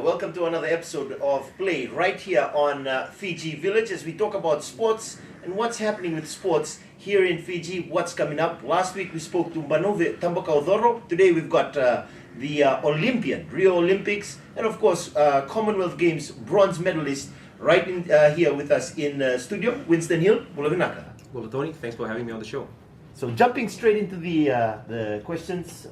Welcome to another episode of Play right here on Fijivillage as we talk about sports and what's happening with sports here in Fiji, what's coming up. Last week we spoke to Mbanove Tambakaudoro. Today we've got the Olympian, Rio Olympics, and of course Commonwealth Games bronze medalist right in, here with us in studio, Winston Hill. Bulavinaka. Well, Tony, thanks for having me on the show. So jumping straight into the questions,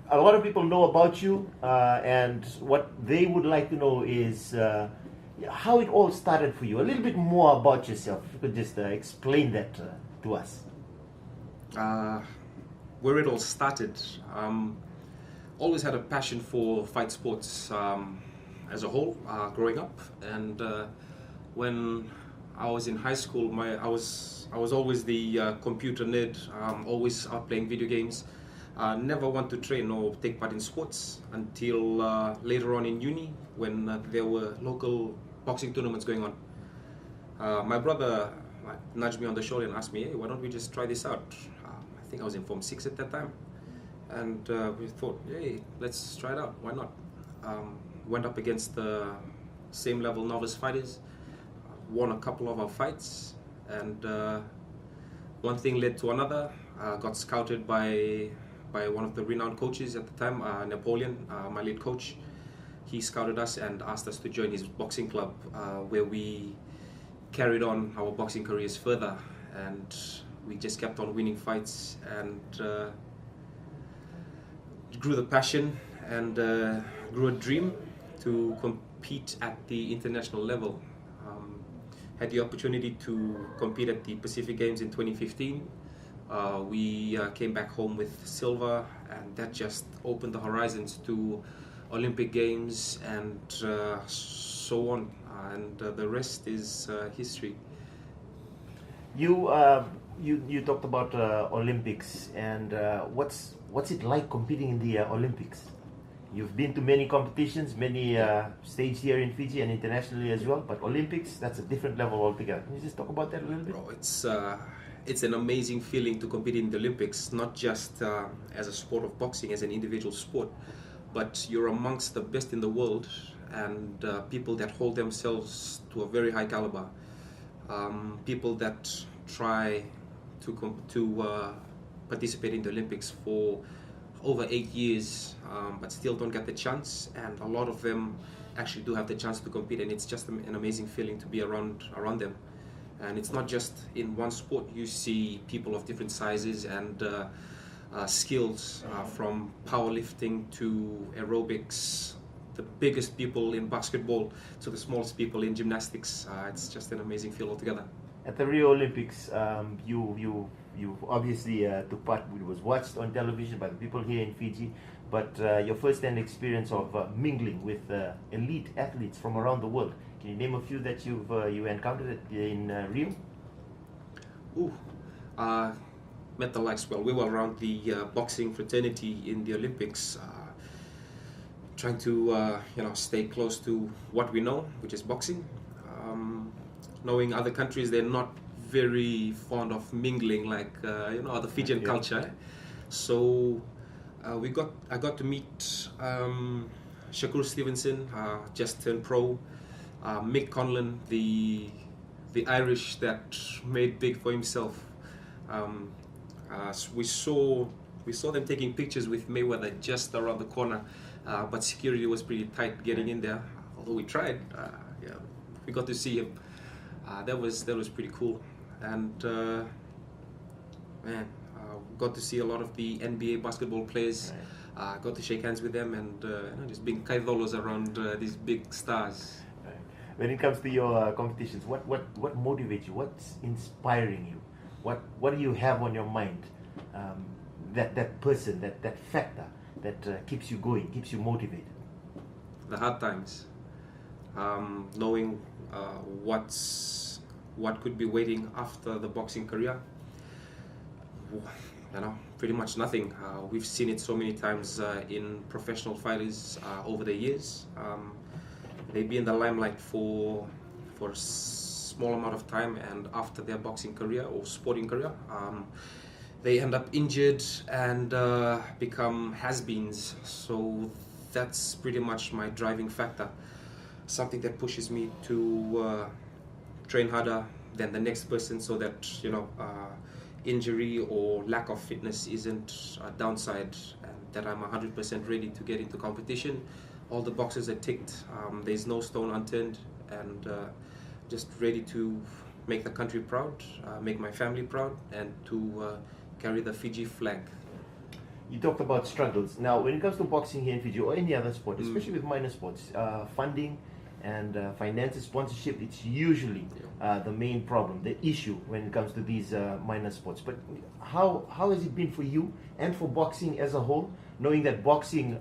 a lot of people know about you, and what they would like to know is how it all started for you. A little bit more about yourself. If you could just explain that to us. Where it all started, always had a passion for fight sports as a whole, growing up, and when I was in high school, I was always the computer nerd, always out playing video games. Never want to train or take part in sports until later on in uni when there were local boxing tournaments going on. My brother nudged me on the shoulder and asked me, hey, why don't we just try this out? I think I was in Form 6 at that time. And we thought, hey, let's try it out. Why not? Went up against the same level novice fighters, won a couple of our fights, and one thing led to another. Got scouted by one of the renowned coaches at the time, Napoleon, my lead coach. He scouted us and asked us to join his boxing club, where we carried on our boxing careers further, and we just kept on winning fights and grew the passion and grew a dream to compete at the international level. Had the opportunity to compete at the Pacific Games in 2015. We came back home with silver, and that just opened the horizons to Olympic Games and so on, and the rest is history. You talked about Olympics, and what's it like competing in the Olympics? You've been to many competitions, many staged here in Fiji and internationally as well, but Olympics, that's a different level altogether. Can you just talk about that a little bit? Bro, it's an amazing feeling to compete in the Olympics, not just as a sport of boxing, as an individual sport, but you're amongst the best in the world and people that hold themselves to a very high caliber. People that try to participate in the Olympics for over 8 years, but still don't get the chance, and a lot of them actually do have the chance to compete, and it's just an amazing feeling to be around them. And it's not just in one sport. You see people of different sizes and skills, from powerlifting to aerobics, the biggest people in basketball to the smallest people in gymnastics. It's just an amazing feel altogether. At the Rio Olympics, you obviously took part. It was watched on television by the people here in Fiji, but your first-hand experience of mingling with elite athletes from around the world. Can you name a few that you encountered in Rio? Met the likes. Well, we were around the boxing fraternity in the Olympics, trying to stay close to what we know, which is boxing. Knowing other countries, they're not very fond of mingling like the Fijian culture. So I got to meet Shakur Stevenson, just turned pro. Mick Conlon, the Irish that made big for himself. We saw them taking pictures with Mayweather just around the corner, but security was pretty tight getting in there. Although we tried, we got to see him. That was pretty cool, and got to see a lot of the NBA basketball players. Right. Got to shake hands with them and just being kaidolos around these big stars. When it comes to your competitions, what motivates you? What's inspiring you? What do you have on your mind? That person, that factor that keeps you going, keeps you motivated. The hard times, knowing what could be waiting after the boxing career. Pretty much nothing. We've seen it so many times in professional fighters over the years. They be in the limelight for a small amount of time, and after their boxing career or sporting career, they end up injured and become has-beens. So that's pretty much my driving factor. Something that pushes me to train harder than the next person, so that injury or lack of fitness isn't a downside, and that I'm 100% ready to get into competition. All the boxes are ticked. There's no stone unturned, and just ready to make the country proud, make my family proud, and to carry the Fiji flag. You talked about struggles. Now, when it comes to boxing here in Fiji or any other sport, especially with minor sports, funding and finances, sponsorship, it's usually the main problem, the issue when it comes to these minor sports. But how has it been for you and for boxing as a whole, knowing that boxing,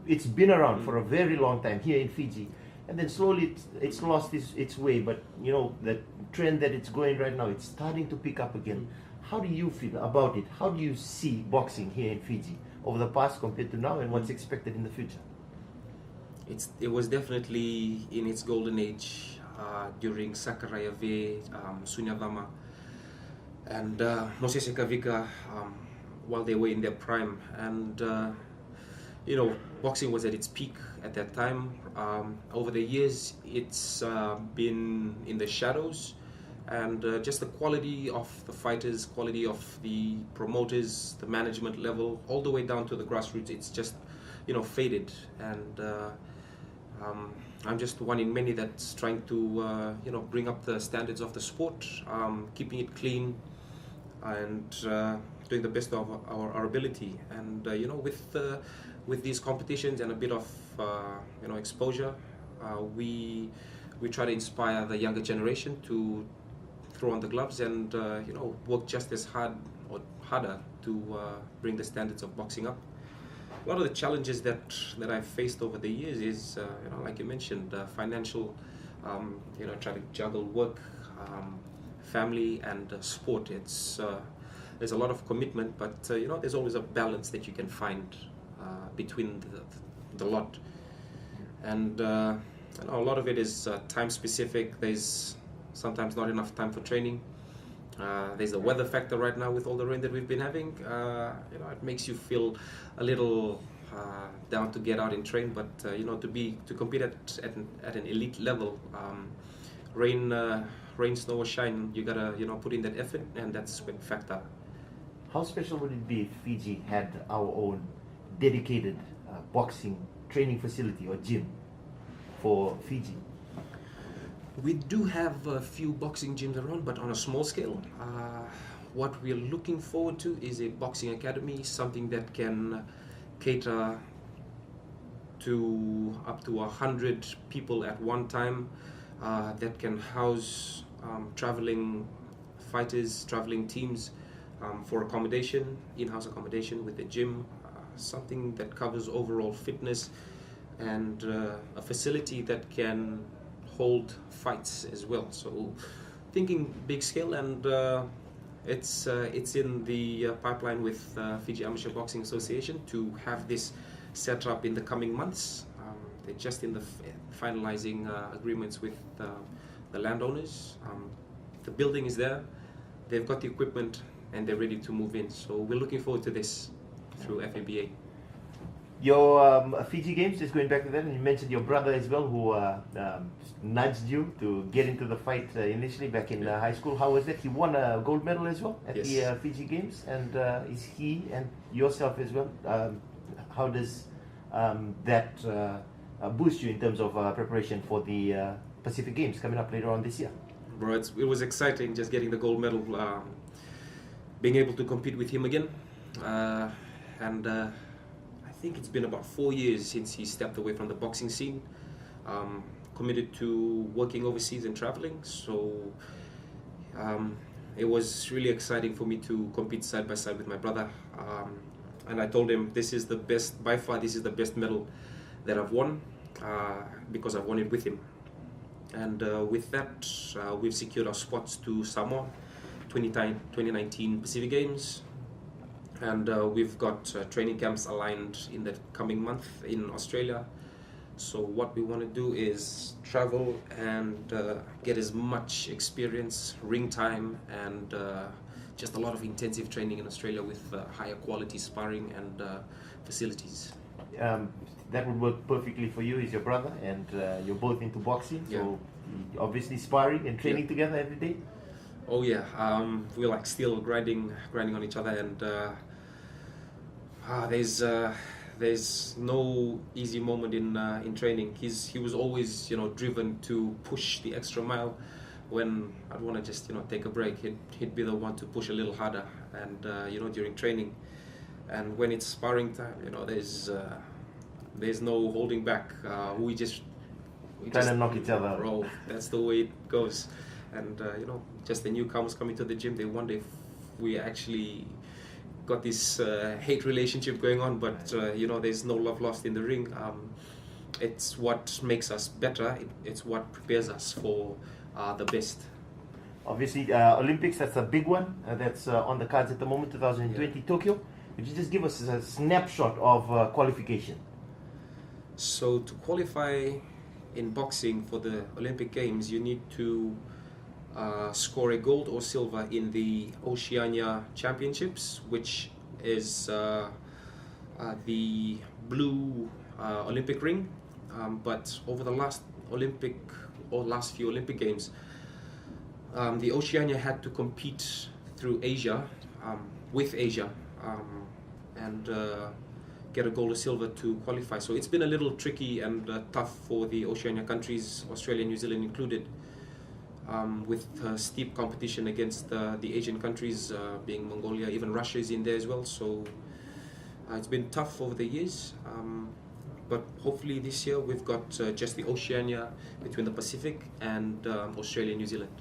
it's been around for a very long time here in Fiji, and then slowly it's lost its way, but the trend that it's going right now, it's starting to pick up again. How do you feel about it? How do you see boxing here in Fiji over the past compared to now, and what's expected in the future? It was definitely in its golden age during Sakarayave, Sunyavama, and Moses Kavika, while they were in their prime. And boxing was at its peak at that time. Over the years, it's been in the shadows, and just the quality of the fighters, quality of the promoters, the management level, all the way down to the grassroots, it's just faded. And I'm just one in many that's trying to bring up the standards of the sport, keeping it clean, and doing the best of our ability. And with these competitions and a bit of exposure, we try to inspire the younger generation to throw on the gloves and work just as hard or harder to bring the standards of boxing up. A lot of the challenges that I've faced over the years is, like you mentioned, financial, trying to juggle work, family, and sport. There's a lot of commitment, but there's always a balance that you can find between the lot. And a lot of it is time specific. There's sometimes not enough time for training. There's the weather factor right now with all the rain that we've been having. It makes you feel a little down to get out and train, but to compete at an elite level, rain, snow or shine, you gotta put in that effort, and that's a big factor. How special would it be if Fiji had our own dedicated boxing training facility or gym for Fiji? We do have a few boxing gyms around, but on a small scale. What we're looking forward to is a boxing academy, something that can cater to up to 100 people at one time, that can house traveling fighters, traveling teams, for accommodation, in-house accommodation with a gym, something that covers overall fitness, and a facility that can hold fights as well. So thinking big scale, and it's in the pipeline with Fiji Amateur Boxing Association to have this set up in the coming months. They're just in the finalizing agreements with the landowners. The building is there, they've got the equipment, and they're ready to move in. So we're looking forward to this through FABA. Your Fiji Games, just going back to that, and you mentioned your brother as well, who nudged you to get into the fight initially back in high school. How was that? He won a gold medal as well at the Fiji Games, and is he and yourself as well? How does that boost you in terms of preparation for the Pacific Games coming up later on this year? Bro, it was exciting just getting the gold medal, being able to compete with him again, and I think it's been about 4 years since he stepped away from the boxing scene, committed to working overseas and traveling. So it was really exciting for me to compete side by side with my brother, and I told him this is the best, by far this is the best medal that I've won, because I've won it with him. And with that, we've secured our spots to Samoa 2019 Pacific Games, and we've got training camps aligned in the coming month in Australia. So what we want to do is travel and get as much experience, ring time, and just a lot of intensive training in Australia with higher quality sparring and facilities. that would work perfectly for you. He's your brother, and you're both into boxing, Yeah. so obviously sparring and training Yeah. together every day. Oh yeah, we're like still grinding on each other, and there's no easy moment in training. He was always driven to push the extra mile. When I'd want to just take a break, he'd be the one to push a little harder, and during training, and when it's sparring time, there's no holding back. We just Trying to knock each other out. roll. That's the way it goes. And just the newcomers coming to the gym, they wonder if we actually got this hate relationship going on, but there's no love lost in the ring. It's what makes us better. It's what prepares us for the best. Obviously, Olympics, that's a big one. That's on the cards at the moment, 2020 Tokyo. Could you just give us a snapshot of qualification? So to qualify in boxing for the Olympic Games, you need to score a gold or silver in the Oceania Championships, which is the blue Olympic ring. But over the last few Olympic Games, the Oceania had to compete through Asia, with Asia, and get a gold or silver to qualify. So it's been a little tricky and tough for the Oceania countries, Australia, New Zealand included, with steep competition against the Asian countries, being Mongolia, even Russia is in there as well. So it's been tough over the years, but hopefully this year we've got just the Oceania between the Pacific and Australia, New Zealand.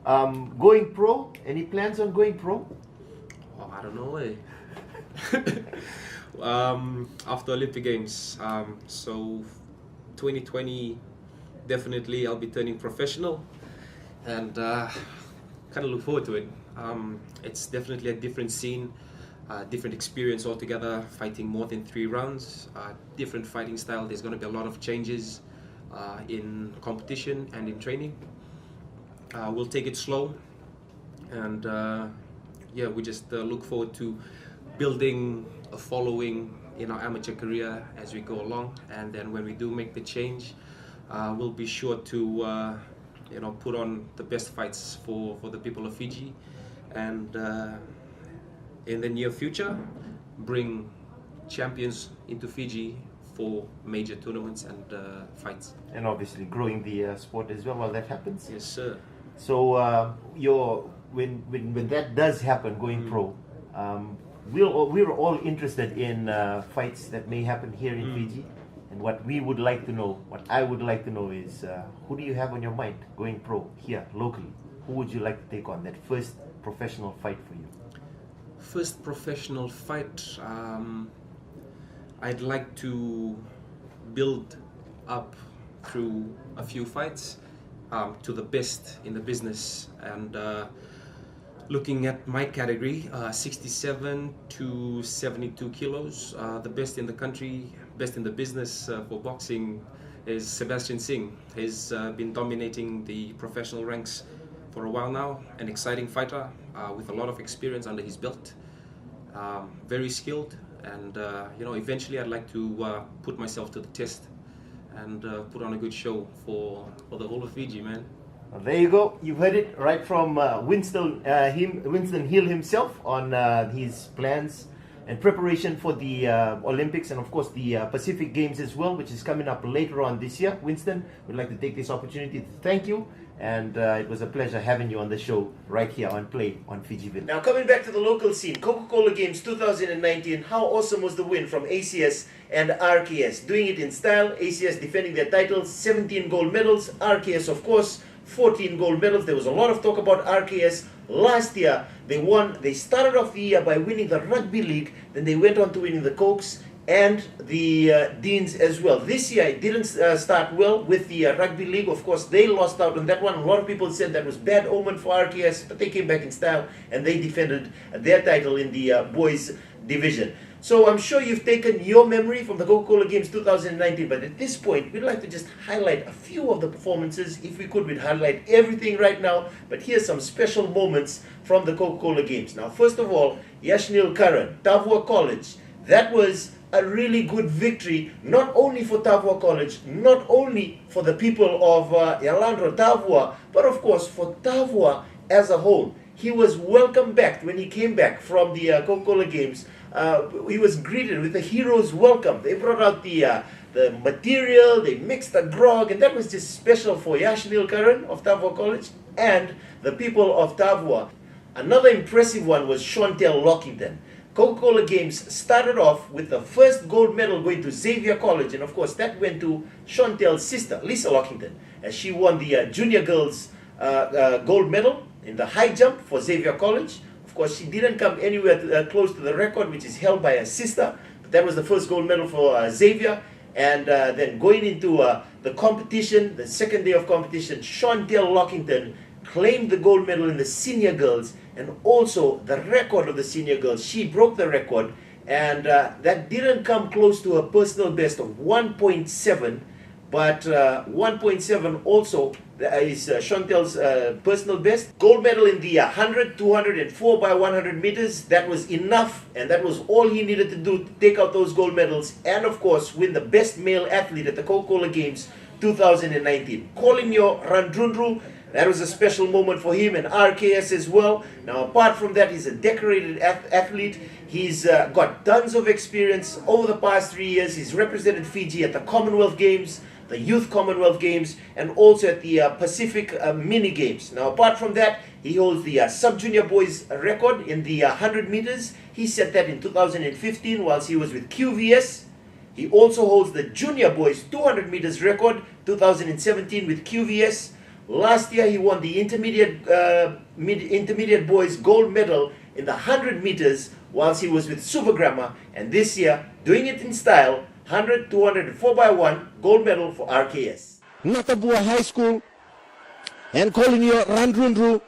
Going pro, any plans on going pro? Oh, I don't know. After Olympic Games, so 2020, definitely I'll be turning professional, and kind of look forward to it. It's definitely a different scene, different experience altogether, fighting more than 3 rounds, different fighting style. There's going to be a lot of changes in competition and in training. We'll take it slow, and we just look forward to building a following in our amateur career as we go along, and then when we do make the change, we'll be sure to put on the best fights for the people of Fiji, and in the near future bring champions into Fiji for major tournaments and fights. And obviously growing the sport as well while that happens. Yes, sir. So when that does happen, going pro, we're all interested in fights that may happen here in Fiji. And what we would like to know, what I would like to know is, who do you have on your mind going pro here locally? Who would you like to take on that first professional fight for you? First professional fight, I'd like to build up through a few fights to the best in the business, and looking at my category, 67 to 72 kilos, the best in the country, best in the business for boxing is Sebastian Singh. He's been dominating the professional ranks for a while now, an exciting fighter with a lot of experience under his belt, very skilled, and eventually I'd like to put myself to the test and put on a good show for the whole of Fiji, man. Well, there you go. You've heard it right from Winston Hill himself on his plans and preparation for the Olympics, and of course the Pacific Games as well, which is coming up later on this year. Winston, we'd like to take this opportunity to thank you, and it was a pleasure having you on the show right here on Play on Fijivillage. Now coming back to the local scene, Coca-Cola Games 2019, how awesome was the win from ACS and RKS? Doing it in style, ACS defending their titles, 17 gold medals, RKS of course 14 gold medals. There was a lot of talk about RKS. Last year they started off the year by winning the Rugby League, then they went on to winning the Cokes and the Deans as well. This year it didn't start well with the Rugby League. Of course they lost out on that one. A lot of people said that was bad omen for RKS, but they came back in style and they defended their title in the boys division. So I'm sure you've taken your memory from the Coca-Cola Games 2019, but at this point, we'd like to just highlight a few of the performances. If we could, we'd highlight everything right now, but here's some special moments from the Coca-Cola Games. Now, first of all, Yashnil Karan, Tavua College. That was a really good victory, not only for Tavua College, not only for the people of Yalandro Tavua, but of course for Tavua as a whole. He was welcomed back when he came back from the Coca-Cola Games. He was greeted with a hero's welcome. They brought out the material, they mixed the grog, and that was just special for Yashnil Karan of Tavua College and the people of Tavua. Another impressive one was Chantel Lockington. Coca-Cola Games started off with the first gold medal going to Xavier College, and of course that went to Chantel's sister, Lisa Lockington, as she won the junior girls gold medal in the high jump for Xavier College. Of course, she didn't come anywhere close to the record, which is held by her sister, but that was the first gold medal for Xavier. And then going into the competition, the second day of competition, Chantel Lockington claimed the gold medal in the senior girls and also the record of the senior girls. She broke the record, and that didn't come close to her personal best of 1.7, but 1.7 also is Chantel's personal best. Gold medal in the 100, 200, and 4 by 100 meters. That was enough, and that was all he needed to do to take out those gold medals, and of course win the best male athlete at the Coca-Cola Games 2019. Colinio Randrundru, that was a special moment for him and RKS as well. Now, apart from that, he's a decorated athlete. He's got tons of experience over the past 3 years. He's represented Fiji at the Commonwealth Games, the Youth Commonwealth Games, and also at the Pacific Mini Games. Now, apart from that, he holds the sub-junior boys record in the 100 meters. He set that in 2015 whilst he was with QVS. He also holds the junior boys 200 meters record, 2017 with QVS. Last year, he won the intermediate boys gold medal in the 100 meters whilst he was with Supergramma. And this year, doing it in style, 100, 200, and 4 by 1 gold medal for RKS. Natabua High School and Colinio Randrundru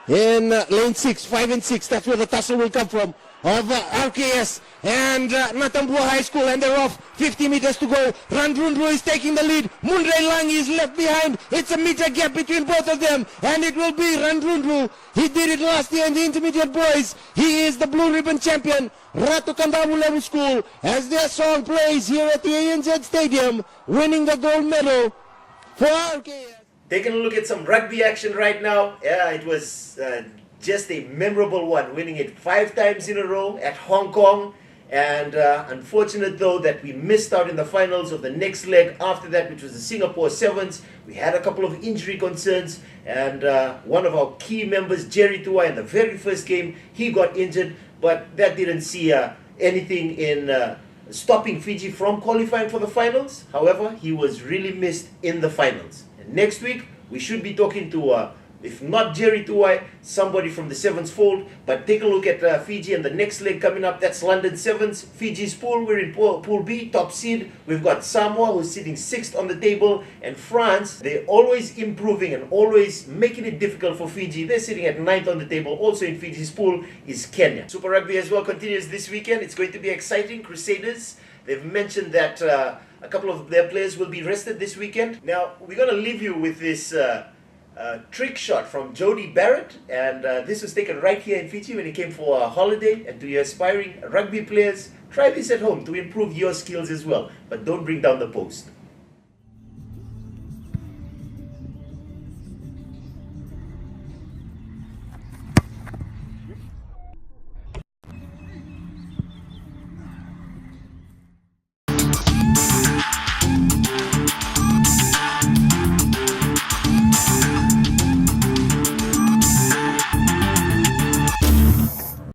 in lane 6, 5 and 6. That's where the tussle will come from of RKS and Natambua High School, and they're off. 50 meters to go. Randrundru is taking the lead. Mundre Langi is left behind. It's a meter gap between both of them, and it will be Randrundru. He did it last year in the intermediate boys. He is the blue ribbon champion. Ratu Kandamu Level School, as their song plays here at the ANZ Stadium, winning the gold medal for RKS. Taking a look at some rugby action right now. Yeah, it was just a memorable one, winning it 5 times in a row at Hong Kong. And unfortunate though that we missed out in the finals of the next leg after that, which was the Singapore Sevens. We had a couple of injury concerns, and one of our key members, Jerry Tuai, in the very first game, he got injured, but that didn't see anything in stopping Fiji from qualifying for the finals. However, he was really missed in the finals. And next week, we should be talking to if not Jerry Tuai, somebody from the Sevens fold. But take a look at Fiji and the next leg coming up. That's London Sevens. Fiji's pool, we're in pool B, top seed. We've got Samoa, who's sitting 6th on the table. And France, they're always improving and always making it difficult for Fiji. They're sitting at 9th on the table. Also in Fiji's pool is Kenya. Super Rugby as well continues this weekend. It's going to be exciting. Crusaders, they've mentioned that a couple of their players will be rested this weekend. Now, we're going to leave you with this trick shot from Jody Barrett, and this was taken right here in Fiji when he came for a holiday. And to your aspiring rugby players, try this at home to improve your skills as well, but don't bring down the post.